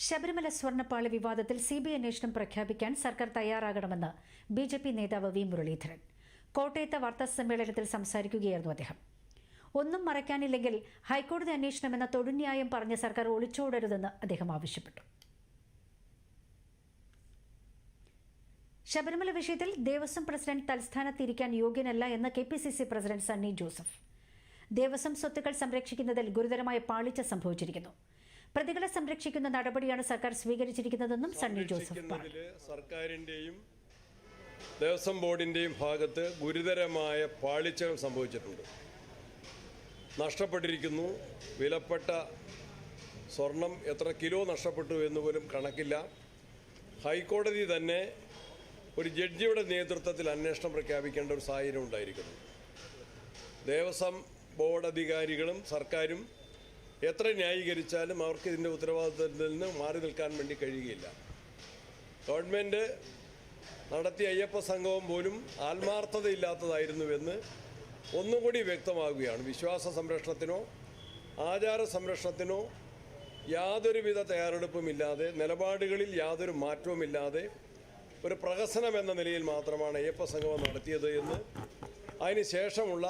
ശബരിമല സ്വർണ്ണപ്പാളി വിവാദത്തിൽ സിബിഐ അന്വേഷണം പ്രഖ്യാപിക്കാൻ സർക്കാർ തയ്യാറാകണമെന്ന് ബിജെപി നേതാവ് വി മുരളീധരൻ കോട്ടയത്ത് വാർത്താസമ്മേളനത്തിൽ സംസാരിക്കുകയായിരുന്നു അദ്ദേഹം. ഒന്നും മറയ്ക്കാനില്ലെങ്കിൽ ഹൈക്കോടതി അന്വേഷണമെന്ന തൊടുന്യായം പറഞ്ഞ് സർക്കാർ ഒളിച്ചോടരുതെന്ന് അദ്ദേഹം ആവശ്യപ്പെട്ടു. ശബരിമല വിഷയത്തിൽ ദേവസ്വം പ്രസിഡന്റ് തൽസ്ഥാനത്തിരിക്കാൻ യോഗ്യനല്ല എന്ന് KPCC പ്രസിഡന്റ് സണ്ണി ജോസഫ്. ദേവസ്വം സ്വത്തുക്കൾ സംരക്ഷിക്കുന്നതിൽ ഗുരുതരമായ പാളിച്ച സംഭവിച്ചിരിക്കുന്നു. പ്രതികളെ സംരക്ഷിക്കുന്ന നടപടിയാണ് സർക്കാർ സ്വീകരിച്ചിരിക്കുന്നതെന്നും സണ്ണി ജോസഫ് പറഞ്ഞു. സർക്കാരിന്റെയും ദേവസ്വം ബോർഡിന്റെയും ഭാഗത്ത് ഗുരുതരമായ പാളിച്ചകൾ സംഭവിച്ചിട്ടുണ്ട്. നഷ്ടപ്പെട്ടിരിക്കുന്നു. വിലപ്പെട്ട സ്വർണം എത്ര കിലോ നഷ്ടപ്പെട്ടു എന്ന് പോലും കണക്കില്ല. ഹൈക്കോടതി തന്നെ ഒരു ജഡ്ജിയുടെ നേതൃത്വത്തിൽ അന്വേഷണം പ്രഖ്യാപിക്കേണ്ട ഒരു സാഹചര്യം ഉണ്ടായിരിക്കുന്നു. ദേവസ്വം ബോർഡ് അധികാരികളും സർക്കാരും എത്ര ന്യായീകരിച്ചാലും അവർക്ക് ഇതിൻ്റെ ഉത്തരവാദിത്തത്തിൽ നിന്ന് മാറി നിൽക്കാൻ വേണ്ടി കഴിയുകയില്ല. ഗവൺമെൻറ് നടത്തിയ അയ്യപ്പ സംഗമം പോലും ആത്മാർത്ഥതയില്ലാത്തതായിരുന്നുവെന്ന് ഒന്നുകൂടി വ്യക്തമാകുകയാണ്. വിശ്വാസ സംരക്ഷണത്തിനോ ആചാര സംരക്ഷണത്തിനോ യാതൊരുവിധ തയ്യാറെടുപ്പുമില്ലാതെ, നിലപാടുകളിൽ യാതൊരു മാറ്റവുമില്ലാതെ ഒരു പ്രഹസനം എന്ന നിലയിൽ മാത്രമാണ് അയ്യപ്പ സംഗമം നടത്തിയത് എന്ന് അതിന് ശേഷമുള്ള